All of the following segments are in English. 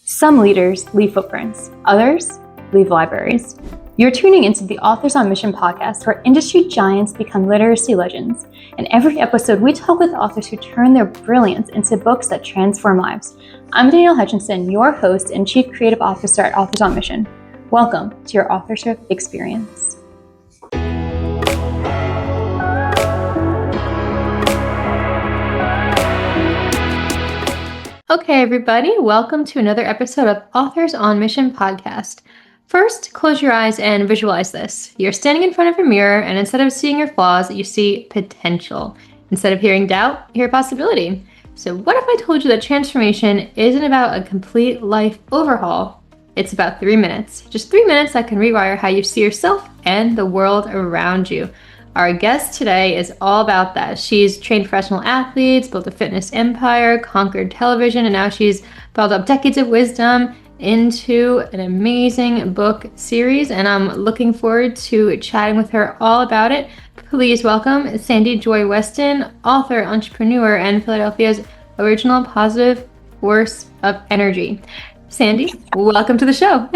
Some leaders leave footprints, others leave libraries. You're tuning into the Authors on Mission podcast, where industry giants become literacy legends. In every episode, we talk with authors who turn their brilliance into books that transform lives. I'm Danielle Hutchinson, your host and Chief Creative Officer at Authors on Mission. Welcome to your authorship experience. Okay, everybody, welcome to another episode of Authors on Mission podcast. First, close your eyes and visualize this. You're standing in front of a mirror, and instead of seeing your flaws, you see potential. Instead of hearing doubt, you hear possibility. So what if I told you that transformation isn't about a complete life overhaul? It's about 3 minutes. Just 3 minutes that can rewire how you see yourself and the world around you. Our guest today is all about that. She's trained professional athletes, built a fitness empire, conquered television, and now she's built up decades of wisdom into an amazing book series, and I'm looking forward to chatting with her all about it. Please welcome Sandy Joy Weston, author, entrepreneur, and Philadelphia's original positive force of energy. Sandy, welcome to the show.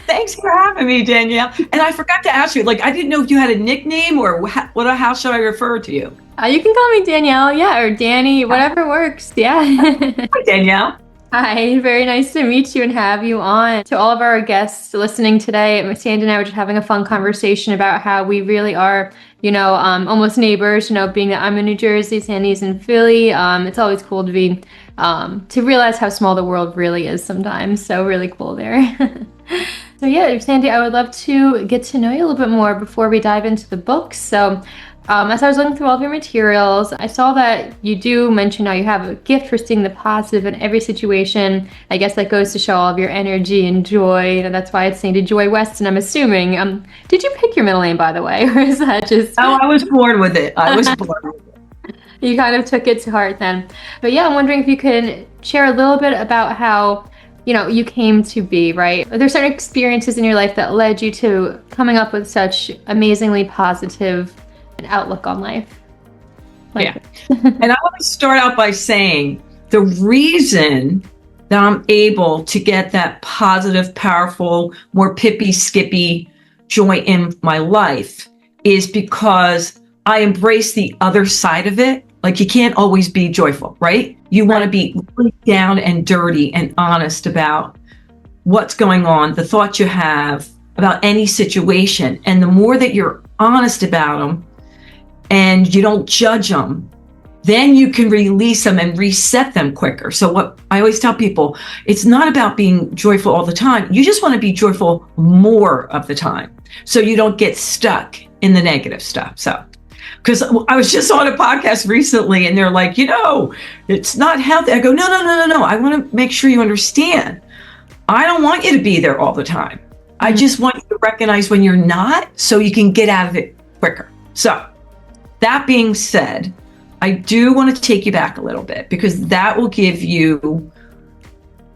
Thanks for having me, Danielle. And I forgot to ask you, I didn't know if you had a nickname or how should I refer to you? You can call me Danielle, or Danny, whatever works. Yeah. Hi, Danielle. Hi, very nice to meet you and have you on. To all of our guests listening today, Sandy and I were just having a fun conversation about how we really are, almost neighbors, being that I'm in New Jersey, Sandy's in Philly. It's always cool to be, to realize how small the world really is sometimes. So really cool there. So yeah, Sandy, I would love to get to know you a little bit more before we dive into the book. So as I was looking through all of your materials, I saw that you do mention how you have a gift for seeing the positive in every situation. I guess that goes to show all of your energy and joy. That's why it's Sandy Joy Weston, I'm assuming. Did you pick your middle name, by the way, or is that just... Oh, I was born with it. You kind of took it to heart then. But yeah, I'm wondering if you can share a little bit about how you came to be, right? Are there certain experiences in your life that led you to coming up with such amazingly positive an outlook on life? And I want to start out by saying the reason that I'm able to get that positive, powerful, more pippy, skippy joy in my life is because I embrace the other side of it. You can't always be joyful, right? You want to be really down and dirty and honest about what's going on, the thoughts you have about any situation. And the more that you're honest about them, and you don't judge them, then you can release them and reset them quicker. So what I always tell people, it's not about being joyful all the time. You just want to be joyful more of the time so you don't get stuck in the negative stuff. So, because I was just on a podcast recently and they're like, it's not healthy. I go, no. I want to make sure you understand. I don't want you to be there all the time. I just want you to recognize when you're not so you can get out of it quicker. So, that being said, I do want to take you back a little bit because that will give you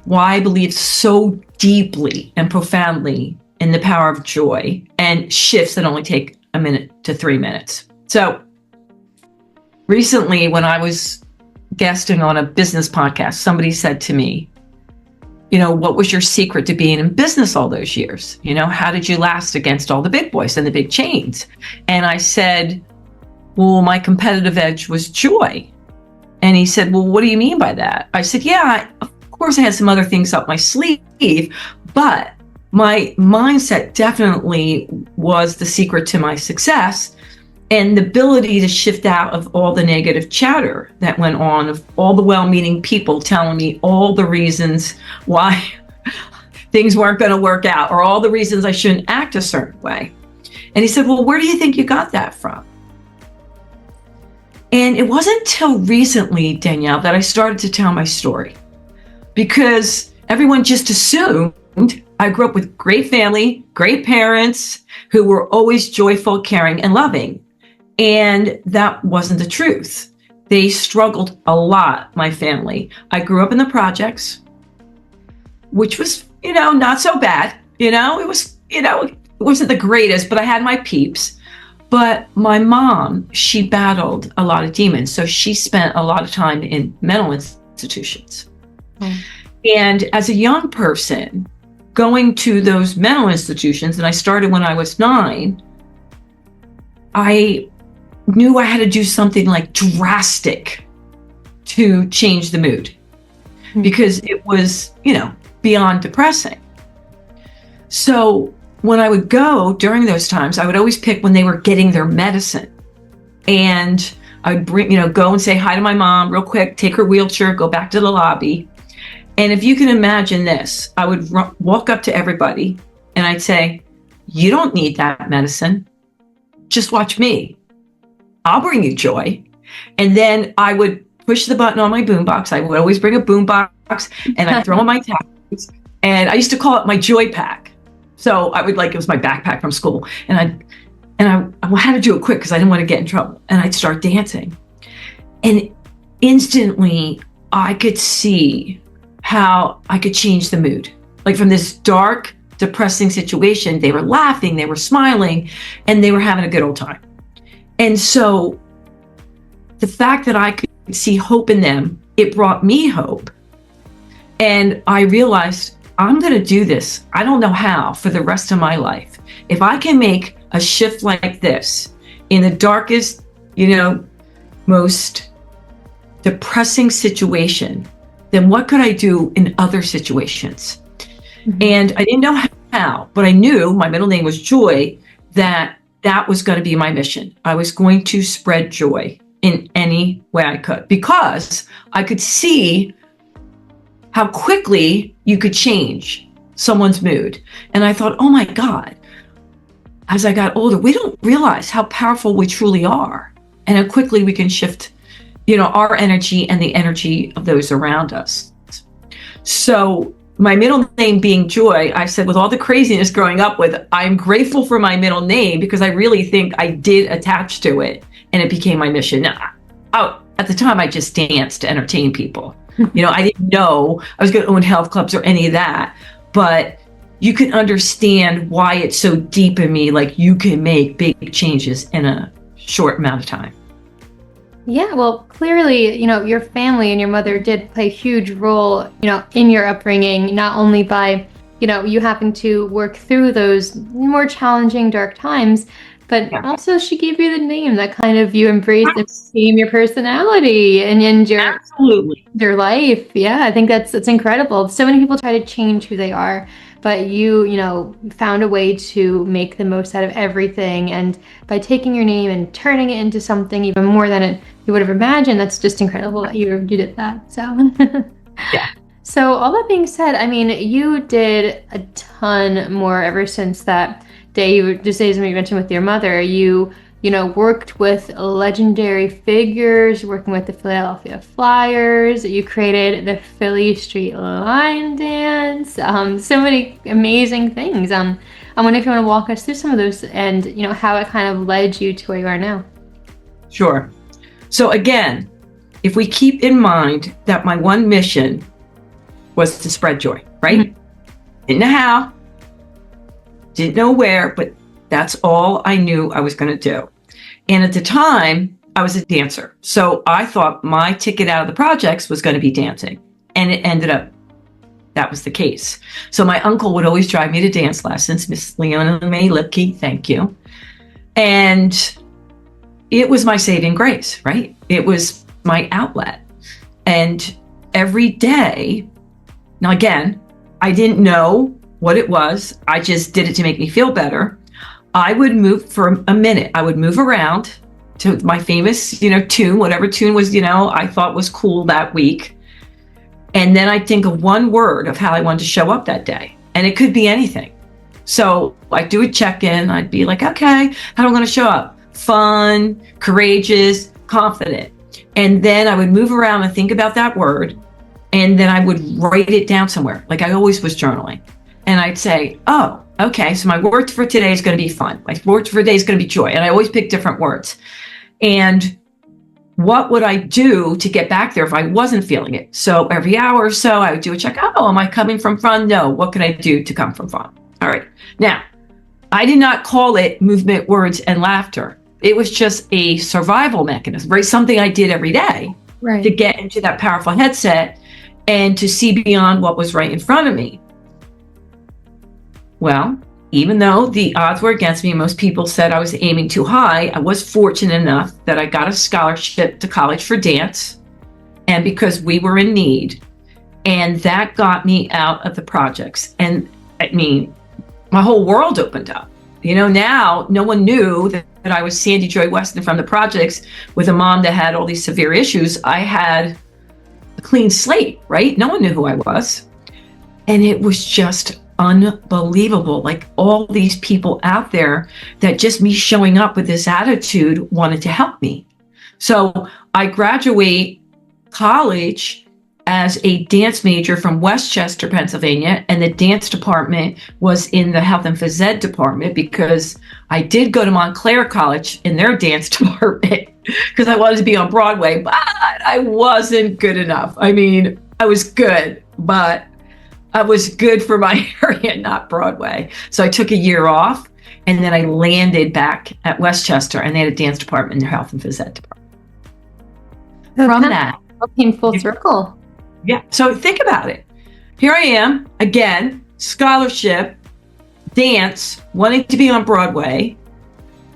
why I believe so deeply and profoundly in the power of joy and shifts that only take 1 to 3 minutes. So recently, when I was guesting on a business podcast, somebody said to me, what was your secret to being in business all those years? How did you last against all the big boys and the big chains? And I said, well, my competitive edge was joy. And he said, well, what do you mean by that? I said, of course I had some other things up my sleeve, but my mindset definitely was the secret to my success and the ability to shift out of all the negative chatter that went on, of all the well-meaning people telling me all the reasons why things weren't going to work out or all the reasons I shouldn't act a certain way. And he said, well, where do you think you got that from? And it wasn't until recently, Danielle, that I started to tell my story because everyone just assumed I grew up with great family, great parents who were always joyful, caring, and loving. And that wasn't the truth. They struggled a lot, my family. I grew up in the projects, which was, not so bad. It was, it wasn't the greatest, but I had my peeps. But my mom, she battled a lot of demons. So she spent a lot of time in mental institutions. And as a young person, going to those mental institutions, and I started when I was 9, I knew I had to do something like drastic to change the mood because it was, beyond depressing. So when I would go during those times, I would always pick when they were getting their medicine. And I would go and say hi to my mom real quick, take her wheelchair, go back to the lobby. And if you can imagine this, I would walk up to everybody and I'd say, you don't need that medicine. Just watch me. I'll bring you joy. And then I would push the button on my boombox. I would always bring a boombox and I'd throw in my tablets. And I used to call it my joy pack. So I would it was my backpack from school. And I had to do it quick because I didn't want to get in trouble. And I'd start dancing. And instantly I could see how I could change the mood. Like from this dark, depressing situation, they were laughing, they were smiling, and they were having a good old time. And so the fact that I could see hope in them, it brought me hope. And I realized I'm going to do this. I don't know how for the rest of my life. If I can make a shift like this in the darkest, most depressing situation, then what could I do in other situations? Mm-hmm. And I didn't know how, but I knew my middle name was Joy, that was going to be my mission. I was going to spread joy in any way I could because I could see how quickly you could change someone's mood. And I thought, oh my God, as I got older, we don't realize how powerful we truly are and how quickly we can shift our energy and the energy of those around us. So my middle name being Joy, I said with all the craziness growing up with, I'm grateful for my middle name because I really think I did attach to it and it became my mission. Now, at the time, I just danced to entertain people. I didn't know I was going to own health clubs or any of that, but you can understand why it's so deep in me. Like you can make big changes in a short amount of time. Yeah, well, clearly, your family and your mother did play a huge role, in your upbringing, not only by, you having to work through those more challenging, dark times, but also she gave you the name that kind of you embraced and became your personality and your absolutely your life. Yeah, I think that's incredible. So many people try to change who they are, but you found a way to make the most out of everything. And by taking your name and turning it into something even more than you would have imagined, that's just incredible that you did that. So, yeah. So all that being said, I mean, you did a ton more ever since that day. Just as you mentioned with your mother, you worked with legendary figures, working with the Philadelphia Flyers. You created the Philly Street Line Dance. So many amazing things. I wonder if you want to walk us through some of those and, how it kind of led you to where you are now. Sure. So again, if we keep in mind that my one mission was to spread joy, right? Mm-hmm. Didn't know how, didn't know where, but that's all I knew I was going to do. And at the time, I was a dancer. So I thought my ticket out of the projects was going to be dancing. And it ended up, that was the case. So my uncle would always drive me to dance lessons, Miss Leona May Lipke, thank you. And it was my saving grace, right? It was my outlet. And every day, now again, I didn't know what it was. I just did it to make me feel better. I would move for a minute. I would move around to my famous, tune, whatever tune was, I thought was cool that week. And then I'd think of one word of how I wanted to show up that day. And it could be anything. So I'd do a check-in. I'd be like, okay, how am I going to show up? Fun, courageous, confident. And then I would move around and think about that word. And then I would write it down somewhere. Like I always was journaling. And I'd say, oh, okay, so my word for today is going to be fun. My word for today is going to be joy. And I always pick different words. And what would I do to get back there if I wasn't feeling it? So every hour or so, I would do a check. Oh, am I coming from fun? No. What can I do to come from fun? All right. Now, I did not call it movement, words, and laughter. It was just a survival mechanism, right? Something I did every day to get into that powerful headset and to see beyond what was right in front of me. Well, even though the odds were against me, most people said I was aiming too high, I was fortunate enough that I got a scholarship to college for dance, and because we were in need. And that got me out of the projects. And I mean, my whole world opened up. Now no one knew that I was Sandy Joy Weston from the projects with a mom that had all these severe issues. I had a clean slate, right? No one knew who I was. And it was just unbelievable. Like all these people out there that just me showing up with this attitude wanted to help me. So I graduate college as a dance major from Westchester, Pennsylvania, and the dance department was in the health and phys ed department because I did go to Montclair College in their dance department because I wanted to be on Broadway, but I wasn't good enough. I mean, I was good, but I was good for my area, not Broadway. So I took a year off, and then I landed back at Westchester, and they had a dance department in their health and phys ed department. From that, came full circle. Yeah. So think about it. Here I am again, scholarship, dance, wanting to be on Broadway.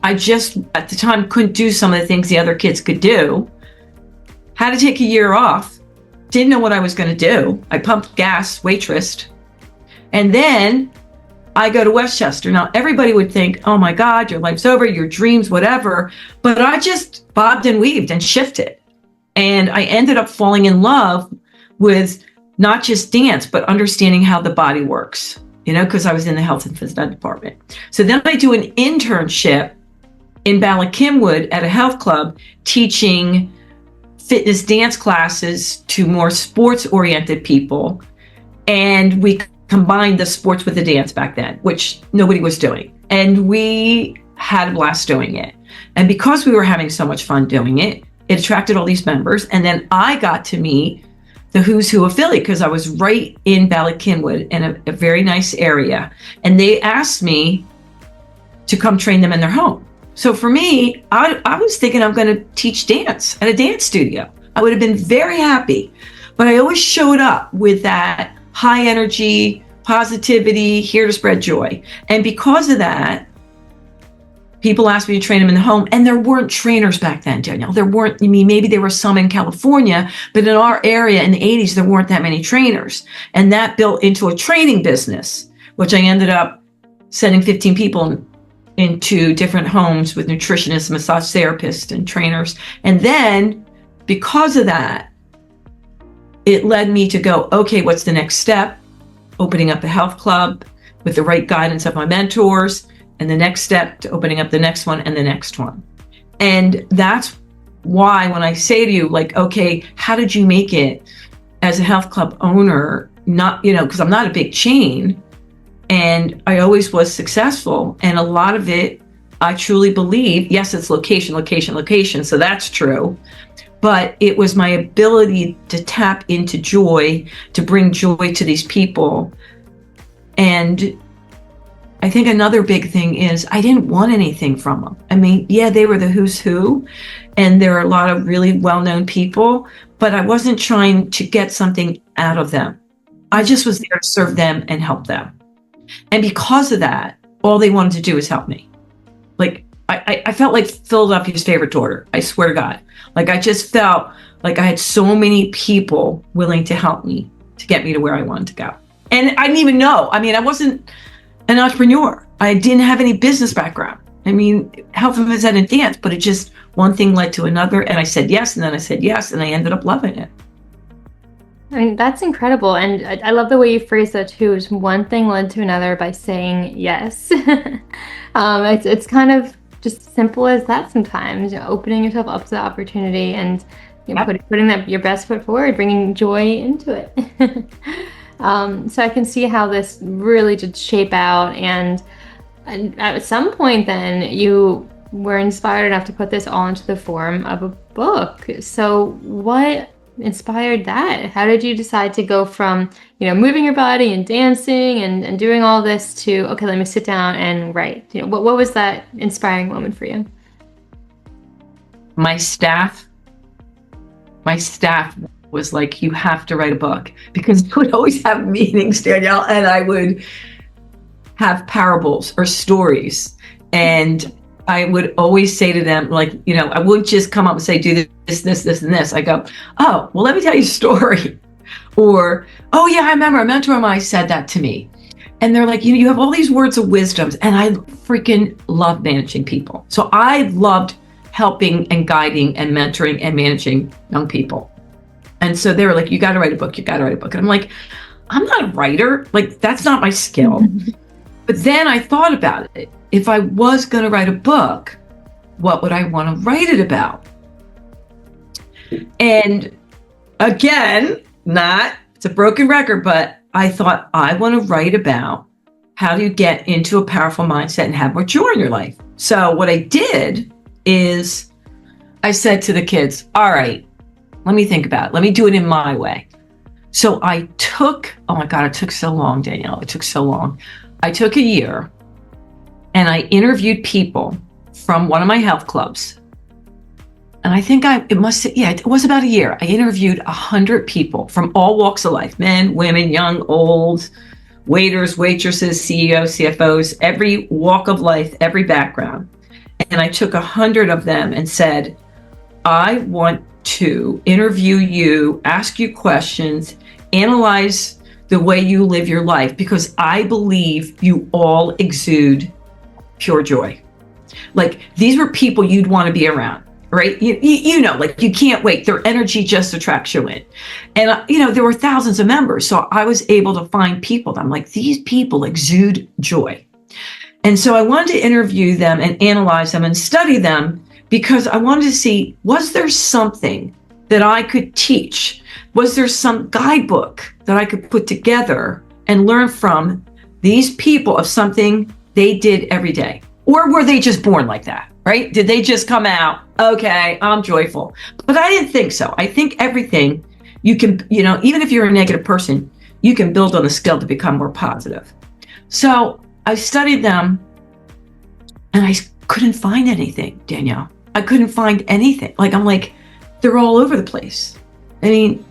I just at the time couldn't do some of the things the other kids could do. Had to take a year off. Didn't know what I was going to do. I pumped gas, waitressed. And then I go to Westchester. Now everybody would think, oh my God, your life's over, your dreams, whatever. But I just bobbed and weaved and shifted. And I ended up falling in love with not just dance, but understanding how the body works, because I was in the health and phys ed department. So then I do an internship in Ballackinwood at a health club teaching fitness dance classes to more sports oriented people. And we combined the sports with the dance back then, which nobody was doing. And we had a blast doing it. And because we were having so much fun doing it, it attracted all these members. And then I got to meet the who's who of Philly because I was right in Ballackinwood in a very nice area. And they asked me to come train them in their home. So for me, I was thinking I'm going to teach dance at a dance studio. I would have been very happy. But I always showed up with that high energy, positivity, here to spread joy. And because of that, people asked me to train them in the home, and there weren't trainers back then, Danielle. There weren't, maybe there were some in California, but in our area in the 80s, there weren't that many trainers. And that built into a training business, which I ended up sending 15 people into different homes with nutritionists, massage therapists, and trainers. And then because of that, it led me to go, okay, what's the next step? Opening up a health club with the right guidance of my mentors. And the next step to opening up the next one and the next one. And that's why when I say to you, like, okay, how did you make it as a health club owner? Not, because I'm not a big chain and I always was successful. And a lot of it, I truly believe, yes, it's location, location, location. So that's true. But it was my ability to tap into joy, to bring joy to these people. And I think another big thing is I didn't want anything from them. I mean, yeah, they were the who's who, and there are a lot of really well-known people, but I wasn't trying to get something out of them. I just was there to serve them and help them. And because of that, all they wanted to do was help me. Like, I felt like Philadelphia's favorite daughter. I swear to God. Like, I just felt like I had so many people willing to help me to get me to where I wanted to go. And I didn't even know. I mean, I wasn't an entrepreneur. I didn't have any business background. I mean, health and phys ed and dance, but it just one thing led to another. And I said yes, and then I said yes, and I ended up loving it. I mean, that's incredible. And I love the way you phrase that too, is one thing led to another by saying yes. It's kind of just simple as that sometimes, opening yourself up to the opportunity and putting that your best foot forward, bringing joy into it. So I can see how this really did shape out, and at some point then you were inspired enough to put this all into the form of a book. So what inspired that? How did you decide to go from, moving your body and dancing and doing all this to, okay, let me sit down and write? What was that inspiring moment for you? My staff was like, you have to write a book, because I would always have meetings, Danielle, and I would have parables or stories. And I would always say to them, like, I wouldn't just come up and say, do this, and this. I go, oh, well, let me tell you a story. Or, oh yeah, I remember a mentor of mine said that to me. And they're like, you have all these words of wisdoms. And I freaking love managing people. So I loved helping and guiding and mentoring and managing young people. And so they were like, you got to write a book. You got to write a book. And I'm like, I'm not a writer. Like, that's not my skill. But then I thought about it. If I was going to write a book, what would I want to write it about? And again, it's a broken record, but I thought, I want to write about how do you get into a powerful mindset and have more joy in your life. So what I did is I said to the kids, all right, let me think about it. Let me do it in my way. So I took, oh my God, it took so long, Danielle. It took so long. I took a year and I interviewed people from one of my health clubs. And I think it was about a year. I interviewed 100 people from all walks of life, men, women, young, old, waiters, waitresses, CEOs, CFOs, every walk of life, every background. And I took 100 of them and said, I want to interview you, ask you questions, analyze the way you live your life, because I believe you all exude pure joy. Like, these were people you'd want to be around, right? Like, you can't wait. Their energy just attracts you in. And, there were thousands of members. So I was able to find people that I'm like, these people exude joy. And so I wanted to interview them and analyze them and study them, because I wanted to see, was there something that I could teach? Was there some guidebook that I could put together and learn from these people of something they did every day? Or were they just born like that, right? Did they just come out, okay, I'm joyful? But I didn't think so. I think everything you can, even if you're a negative person, you can build on the skill to become more positive. So I studied them and I couldn't find anything, Danielle. I couldn't find anything. I'm like, they're all over the place. I mean,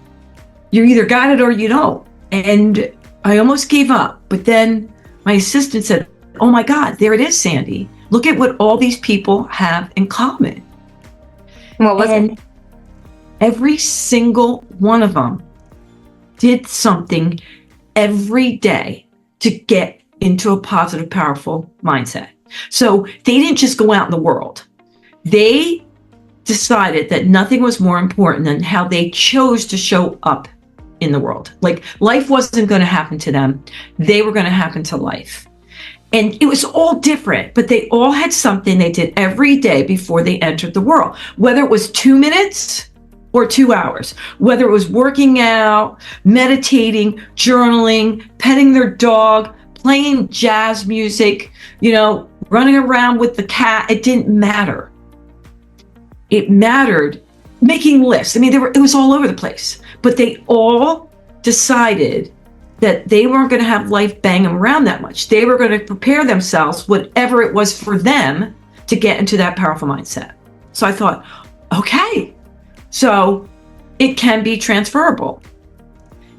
you either got it or you don't. And I almost gave up. But then my assistant said, oh my God, there it is, Sandy. Look at what all these people have in common. What was it? Every single one of them did something every day to get into a positive, powerful mindset. So they didn't just go out in the world. They decided that nothing was more important than how they chose to show up in the world. Like, life wasn't going to happen to them. They were going to happen to life. And it was all different, but they all had something they did every day before they entered the world, whether it was 2 minutes or 2 hours, whether it was working out, meditating, journaling, petting their dog, playing jazz music, running around with the cat. It didn't matter. It mattered making lists. I mean, it was all over the place, but they all decided that they weren't going to have life bang them around that much. They were going to prepare themselves, whatever it was for them, to get into that powerful mindset. So I thought, okay, so it can be transferable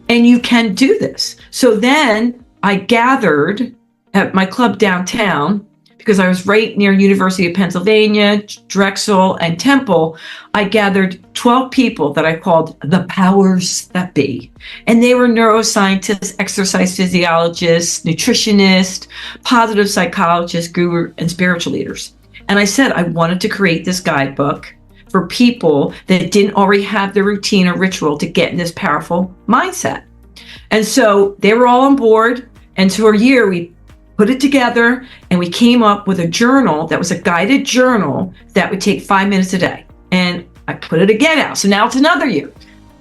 and you can do this. So then I gathered at my club downtown, because I was right near University of Pennsylvania, Drexel, and Temple. I gathered 12 people that I called the powers that be. And they were neuroscientists, exercise physiologists, nutritionists, positive psychologists, guru, and spiritual leaders. And I said I wanted to create this guidebook for people that didn't already have the routine or ritual to get in this powerful mindset. And so they were all on board. And for a year, we put it together and we came up with a journal that was a guided journal that would take 5 minutes a day. And I put it again out. So now it's another year,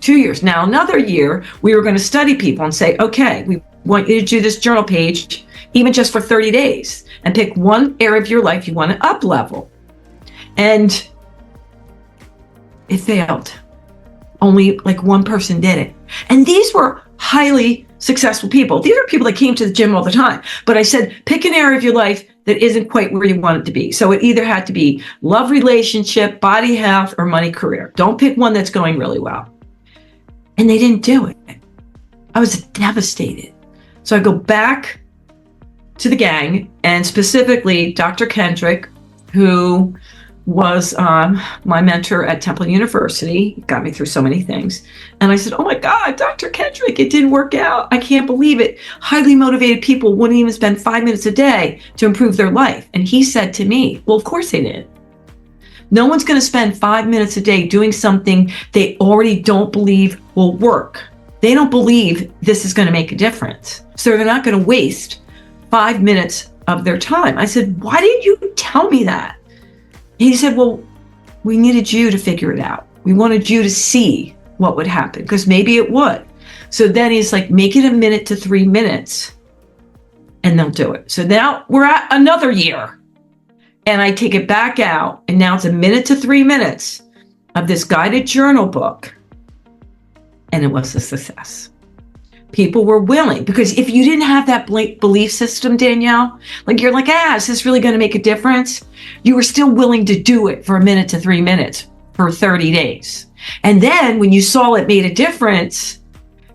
2 years. Now another year, we were going to study people and say, okay, we want you to do this journal page, even just for 30 days, and pick one area of your life you want to up level. And it failed. Only like one person did it. And these were highly successful people. These are people that came to the gym all the time. But I said, pick an area of your life that isn't quite where you want it to be. So it either had to be love, relationship, body health, or money, career. Don't pick one that's going really well. And they didn't do it. I was devastated. So I go back to the gang, and specifically Dr. Kendrick, who was my mentor at Temple University. He got me through so many things. And I said, oh my God, Dr. Kendrick, it didn't work out. I can't believe it. Highly motivated people wouldn't even spend 5 minutes a day to improve their life. And he said to me, well, of course they did. No one's going to spend 5 minutes a day doing something they already don't believe will work. They don't believe this is going to make a difference. So they're not going to waste 5 minutes of their time. I said, why didn't you tell me that? He said, well, we needed you to figure it out. We wanted you to see what would happen, because maybe it would. So then he's like, make it 1 minute to 3 minutes and they'll do it. So now we're at another year, and I take it back out, and now it's 1 minute to 3 minutes of this guided journal book. And it was a success. People were willing, because if you didn't have that belief system, Danielle, like you're like, is this really going to make a difference? You were still willing to do it for 1 minute to 3 minutes for 30 days. And then when you saw it made a difference,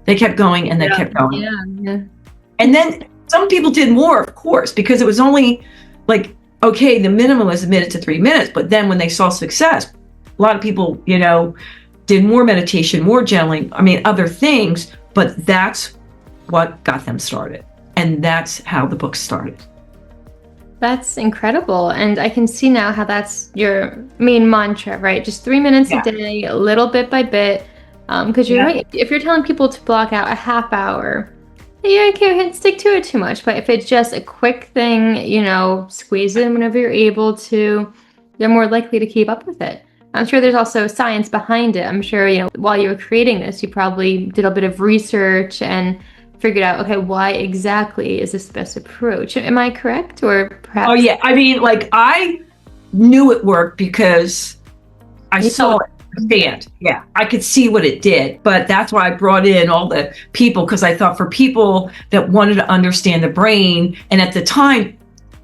they kept going and they kept going. Yeah. And then some people did more, of course, because it was only like, okay, the minimum was 1 minute to 3 minutes. But then when they saw success, a lot of people, did more meditation, more journaling, other things. But that's what got them started. And that's how the book started. That's incredible. And I can see now how that's your main mantra, right? Just 3 minutes a day, a little bit by bit. Because you're right. If you're telling people to block out a half hour, you can't stick to it too much. But if it's just a quick thing, squeeze it in whenever you're able to, you're more likely to keep up with it. I'm sure there's also science behind it. I'm sure, while you were creating this, you probably did a bit of research and figured out, okay, why exactly is this the best approach? Am I correct? Or perhaps? Oh, yeah. I knew it worked because I saw it firsthand. Yeah, I could see what it did. But that's why I brought in all the people, because I thought for people that wanted to understand the brain, and at the time,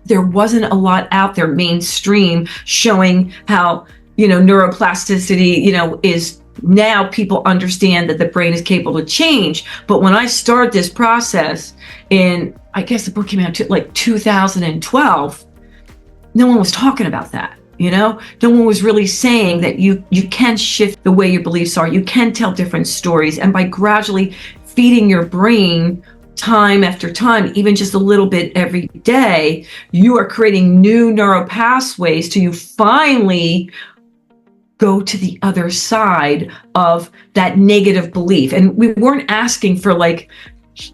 there wasn't a lot out there mainstream showing how neuroplasticity, is now people understand that the brain is capable of change. But when I started this process I guess the book came out like 2012, no one was talking about that. No one was really saying that you can shift the way your beliefs are. You can tell different stories. And by gradually feeding your brain time after time, even just a little bit every day, you are creating new neural pathways till you finally go to the other side of that negative belief. And we weren't asking for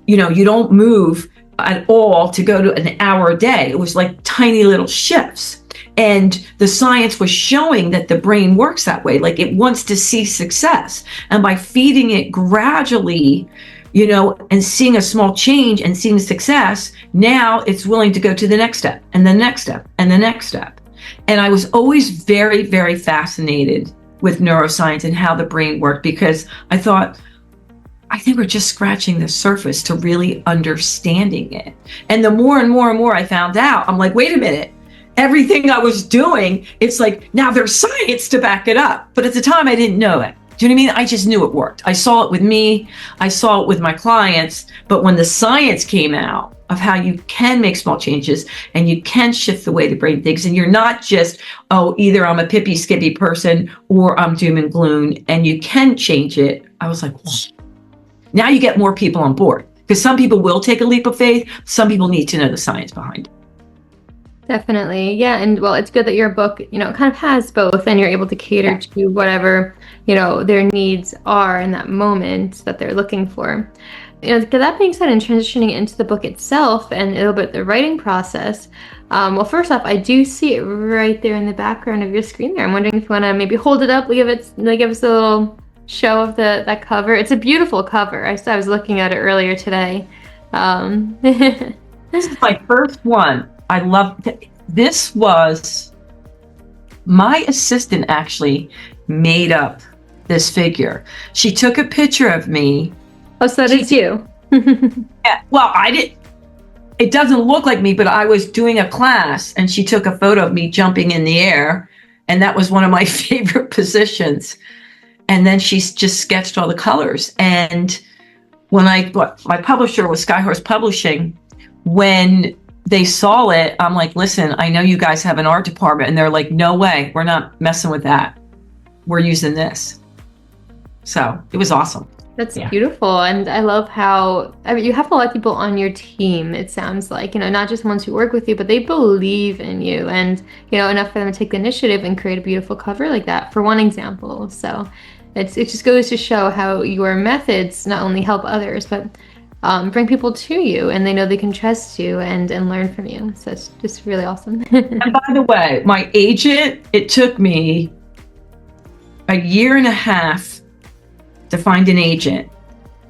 you don't move at all to go to an hour a day. It was like tiny little shifts. And the science was showing that the brain works that way. Like it wants to see success. And by feeding it gradually, and seeing a small change and seeing success, now it's willing to go to the next step and the next step and the next step. And I was always very, very fascinated with neuroscience and how the brain worked, because I thought, I think we're just scratching the surface to really understanding it. And the more and more and more I found out, I'm like, wait a minute, everything I was doing, it's like, now there's science to back it up. But at the time I didn't know it. Do you know what I mean? I just knew it worked. I saw it with me. I saw it with my clients. But when the science came out of how you can make small changes and you can shift the way the brain thinks, and you're not just, either I'm a pippy skippy person or I'm doom and gloom, and you can change it. I was like, whoa. Now you get more people on board, because some people will take a leap of faith. Some people need to know the science behind it. Definitely. Yeah. And well, it's good that your book, kind of has both, and you're able to cater to whatever, their needs are in that moment that they're looking for. That being said, and transitioning into the book itself and a little bit the writing process, well, first off, I do see it right there in the background of your screen there. I'm wondering if you want to maybe hold it up, give us a little show of that cover. It's a beautiful cover. I was looking at it earlier today. This is my first one. I love it. This was my assistant actually made up this figure. She took a picture of me. Oh, so it's you. Yeah, well, it doesn't look like me, but I was doing a class and she took a photo of me jumping in the air. And that was one of my favorite positions. And then she's just sketched all the colors. And when my publisher was Skyhorse Publishing, when they saw it, I'm like, listen, I know you guys have an art department. And they're like, no way, we're not messing with that. We're using this. So it was awesome. That's beautiful. And I love how, I mean, you have a lot of people on your team, it sounds like, not just ones who work with you, but they believe in you, and, enough for them to take the initiative and create a beautiful cover like that, for one example. So it just goes to show how your methods not only help others, but bring people to you, and they know they can trust you and learn from you. So it's just really awesome. And by the way, my agent, it took me a year and a half to find an agent.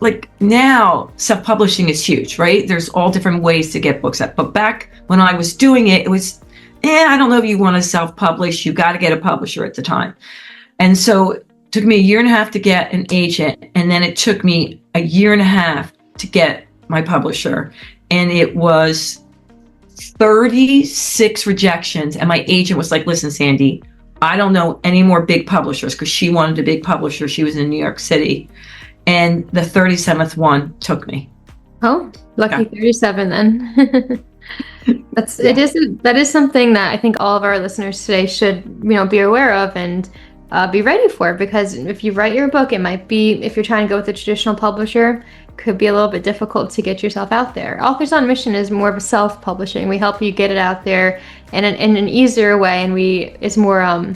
Like now, self-publishing is huge, right? There's all different ways to get books out. But back when I was doing it, it was, I don't know if you want to self-publish. You got to get a publisher at the time. And so it took me a year and a half to get an agent. And then it took me a year and a half to get my publisher. And it was 36 rejections. And my agent was like, listen, Sandy, I don't know any more big publishers, because she wanted a big publisher. She was in New York City. And the 37th one took me. Oh, lucky 37 then. That is something that I think all of our listeners today should, be aware of and be ready for, because if you write your book, it might be, if you're trying to go with a traditional publisher, could be a little bit difficult to get yourself out there. Authors on Mission is more of a self-publishing. We help you get it out there in an easier way, and it's more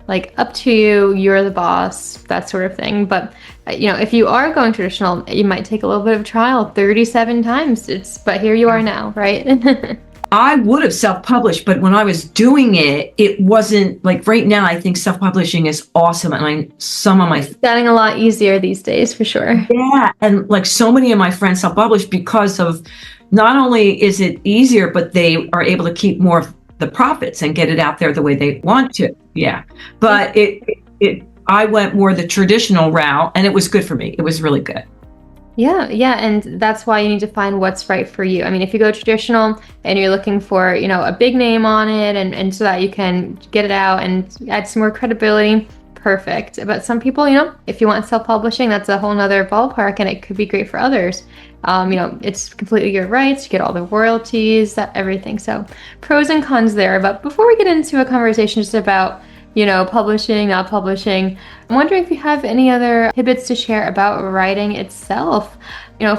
like up to you, you're the boss, that sort of thing. But if you are going traditional, you might take a little bit of trial 37 times. But here you are now, right? I would have self-published, but when I was doing it, it wasn't like, right now I think self-publishing is awesome, and it's getting a lot easier these days, for sure. Yeah, and like so many of my friends self-publish because of, not only is it easier, but they are able to keep more of the profits and get it out there the way they want to. Yeah, but I went more the traditional route, and it was good for me. It was really good. Yeah, and that's why you need to find what's right for you. I mean, if you go traditional and you're looking for, a big name on it, and so that you can get it out and add some more credibility, perfect. But some people, if you want self-publishing, that's a whole nother ballpark, and it could be great for others. It's completely your rights, you get all the royalties, everything. So pros and cons there. But before we get into a conversation just about publishing, not publishing, I'm wondering if you have any other tidbits to share about writing itself.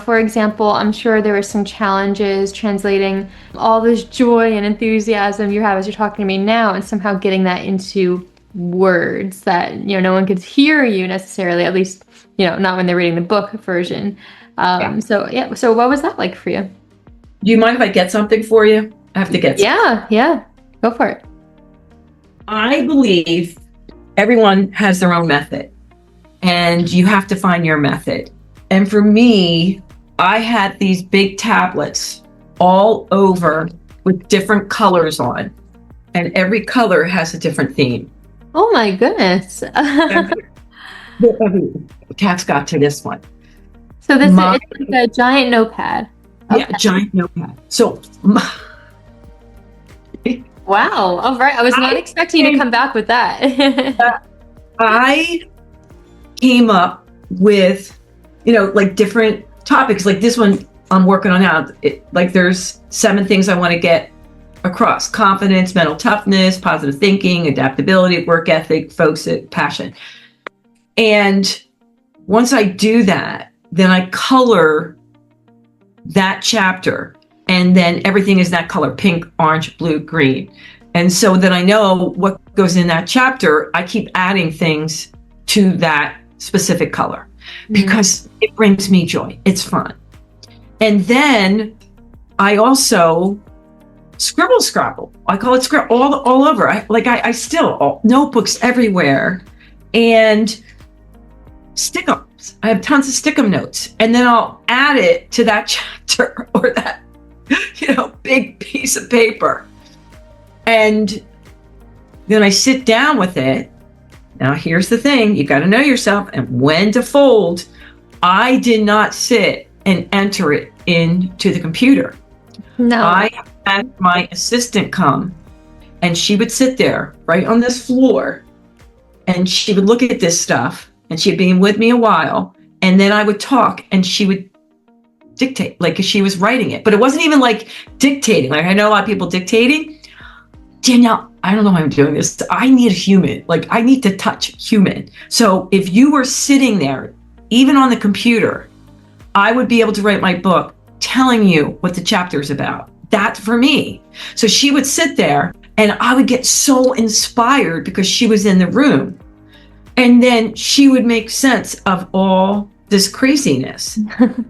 For example, I'm sure there were some challenges translating all this joy and enthusiasm you have as you're talking to me now, and somehow getting that into words that, no one could hear you necessarily, at least, not when they're reading the book version. So what was that like for you? Do you mind if I get something for you? I have to get something. Yeah, go for it. I believe everyone has their own method, and you have to find your method. And for me, I had these big tablets all over with different colors on, and every color has a different theme. Oh my goodness. Cat's got to this one. So this is like a giant notepad. Okay. Yeah, a giant notepad. So wow. All right. I was not expecting you to come back with that. I came up with, like different topics. Like this one I'm working on now. There's 7 things I want to get across: confidence, mental toughness, positive thinking, adaptability, work ethic, focus, passion. And once I do that, then I color that chapter. And then everything is that color: pink, orange, blue, green. And so that I know what goes in that chapter, I keep adding things to that specific color because it brings me joy. It's fun. And then I also scribble. I call it scribble all over. I still, notebooks everywhere, and stick-ups. I have tons of stick-em notes. And then I'll add it to that chapter or that big piece of paper. And then I sit down with it. Now, here's the thing. You got to know yourself and when to fold. I did not sit and enter it into the computer. No. I had my assistant come, and she would sit there right on this floor, and she would look at this stuff, and she'd been with me a while. And then I would talk and she would dictate, like she was writing it. But it wasn't even like dictating. Like I know a lot of people dictating. Danielle, I don't know how I'm doing this. I need a human. Like I need to touch human. So if you were sitting there, even on the computer, I would be able to write my book telling you what the chapter is about. That's for me. So she would sit there and I would get so inspired because she was in the room. And then she would make sense of all this craziness. And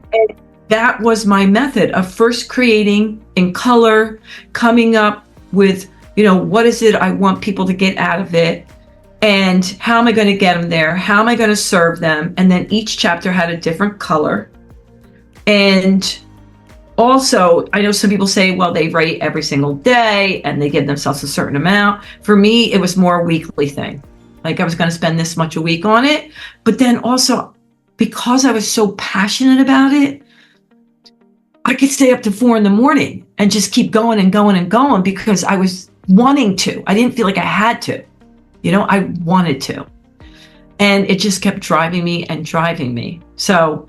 that was my method of first creating in color, coming up with, what is it I want people to get out of it? And how am I going to get them there? How am I going to serve them? And then each chapter had a different color. And also, I know some people say, well, they write every single day and they give themselves a certain amount. For me, it was more a weekly thing. Like I was going to spend this much a week on it. But then also, because I was so passionate about it, I could stay up to 4 a.m. and just keep going and going and going because I was wanting to. I didn't feel like I had to. I wanted to. And it just kept driving me and driving me. So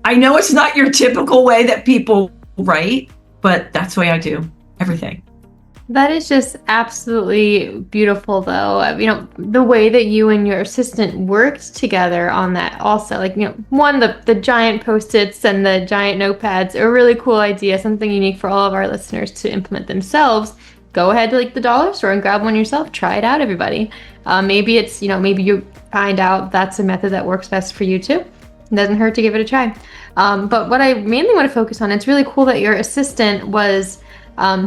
I know it's not your typical way that people write, but that's the way I do everything. That is just absolutely beautiful, though. The way that you and your assistant worked together on that also. Like, one, the giant Post-its and the giant notepads are a really cool idea, something unique for all of our listeners to implement themselves. Go ahead to the dollar store and grab one yourself. Try it out, everybody. Maybe it's, maybe you find out that's a method that works best for you too. It doesn't hurt to give it a try. But what I mainly want to focus on, it's really cool that your assistant was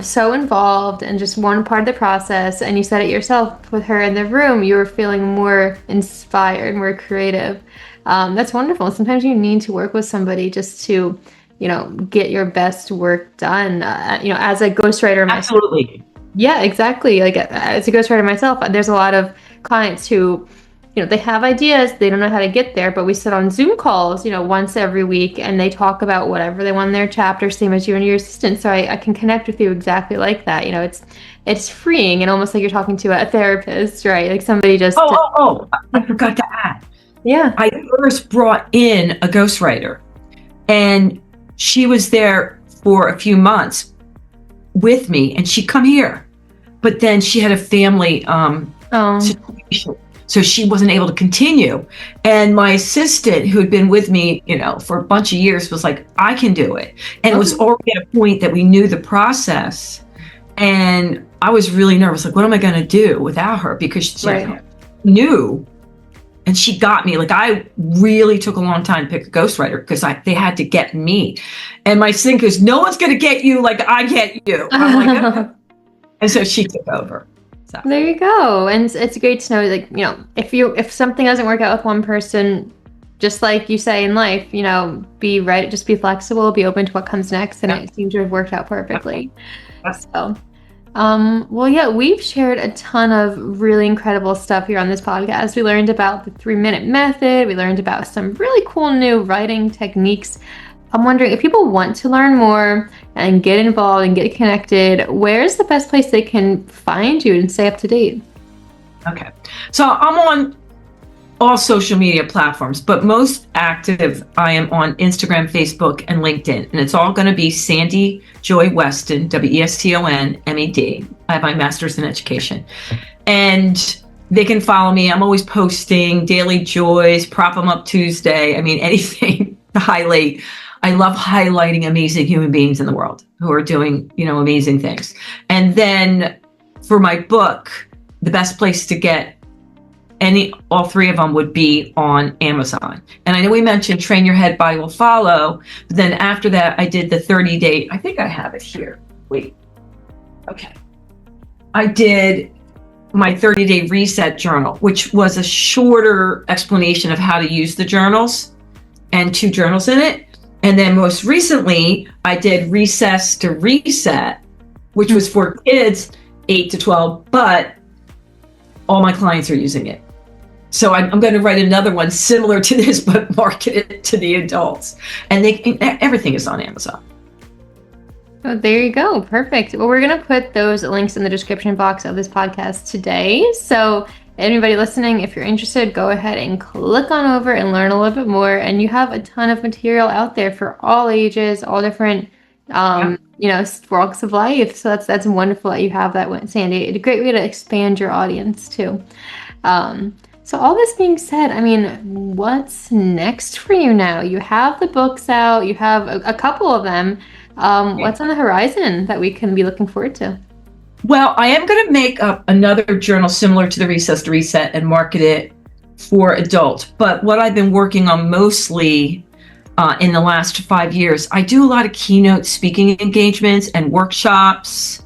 so involved and just one part of the process. And you said it yourself with her in the room, you were feeling more inspired, more creative. That's wonderful. Sometimes you need to work with somebody just to, get your best work done. As a ghostwriter myself. Absolutely. Yeah, exactly. Like as a ghostwriter myself, there's a lot of clients who, they have ideas, they don't know how to get there, but we sit on Zoom calls, once every week, and they talk about whatever they want in their chapter, same as you and your assistant. So I can connect with you exactly like that. It's freeing and almost like you're talking to a therapist, right? Like somebody just. I forgot to add. Yeah. I first brought in a ghostwriter, and she was there for a few months with me, and she'd come here, but then she had a family situation. So she wasn't able to continue. And my assistant, who had been with me, for a bunch of years, was like, I can do it. And it was already at a point that we knew the process. And I was really nervous. Like, what am I going to do without her? Because she knew. And she got me. Like, I really took a long time to pick a ghostwriter because they had to get me. And my thing is, no one's going to get you like I get you. I'm like, okay. And so she took over. So. There you go. And it's great to know, if something doesn't work out with one person, just like you say in life, be right, just be flexible, be open to what comes next. And it seems to have worked out perfectly. So, we've shared a ton of really incredible stuff here on this podcast. We learned about the 3-minute method. We learned about some really cool new writing techniques. I'm wondering if people want to learn more and get involved and get connected, where's the best place they can find you and stay up to date? Okay. So I'm on all social media platforms, but most active I am on Instagram, Facebook, and LinkedIn. And it's all going to be Sandy Joy Weston, WESTON, MED. I have my master's in education. And they can follow me. I'm always posting daily joys, prop them up Tuesday. I mean, anything to highlight. I love highlighting amazing human beings in the world who are doing, amazing things. And then for my book, the best place to get all 3 of them would be on Amazon. And I know we mentioned Train Your Head, Body Will Follow. But then after that, I did the 30-day, I think I have it here. Wait. Okay. I did my 30-day reset journal, which was a shorter explanation of how to use the journals and 2 journals in it. And then most recently, I did Recess to Reset, which was for kids 8 to 12, but all my clients are using it. So I'm going to write another one similar to this, but market it to the adults. And everything is on Amazon. Oh, there you go. Perfect. Well, we're going to put those links in the description box of this podcast today. So anybody listening, if you're interested, go ahead and click on over and learn a little bit more. And you have a ton of material out there for all ages, all different walks of life. So that's wonderful that you have that, Sandy. It's a great way to expand your audience too. So all this being said, I mean, what's next for you now? You have the books out, you have a couple of them. What's on the horizon that we can be looking forward to? Well, I am going to make up another journal similar to the Recess to Reset and market it for adults. But what I've been working on mostly in the last 5 years, I do a lot of keynote speaking engagements and workshops,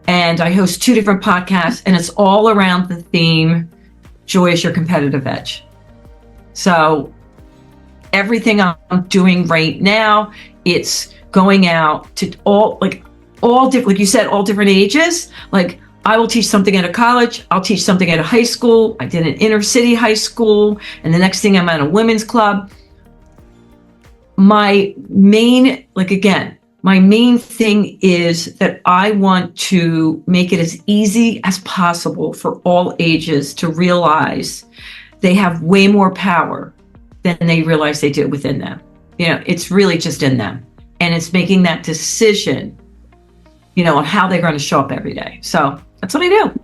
and I host 2 different podcasts, and it's all around the theme, Joy is your competitive edge. So everything I'm doing right now, it's going out to all different, like you said, all different ages. Like I will teach something at a college, I'll teach something at a high school. I did an inner city high school, and the next thing I'm at a women's club. My main thing is that I want to make it as easy as possible for all ages to realize they have way more power than they realize they do within them. It's really just in them. And it's making that decision, on how they're going to show up every day. So that's what I do.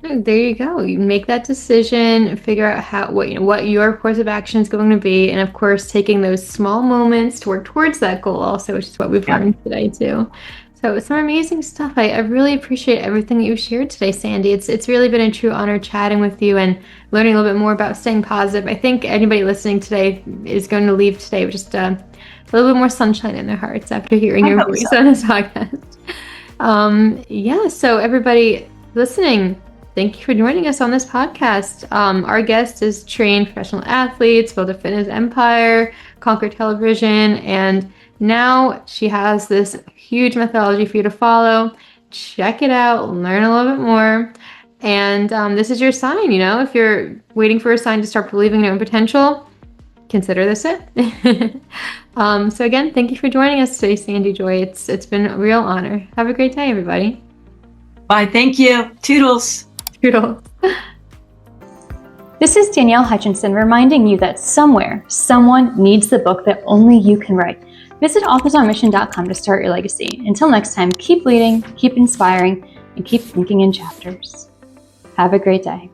There you go. You make that decision, figure out what your course of action is going to be, and of course, taking those small moments to work towards that goal also, which is what we've learned today too. So it's some amazing stuff. I really appreciate everything that you shared today, Sandy. It's really been a true honor chatting with you and learning a little bit more about staying positive. I think anybody listening today is going to leave today with just a little bit more sunshine in their hearts after hearing your voice on this podcast. So everybody listening, thank you for joining us on this podcast. Our guest is trained professional athletes, built a fitness empire, conquered television, and now she has this huge methodology for you to follow. Check it out, learn a little bit more. And this is your sign, if you're waiting for a sign to start believing in your own potential, consider this it. So again, thank you for joining us today, Sandy Joy. It's been a real honor. Have a great day, everybody. Bye. Thank you. Toodles. Toodles. This is Danielle Hutchinson reminding you that somewhere, someone needs the book that only you can write. Visit authorsonmission.com to start your legacy. Until next time, keep leading, keep inspiring, and keep thinking in chapters. Have a great day.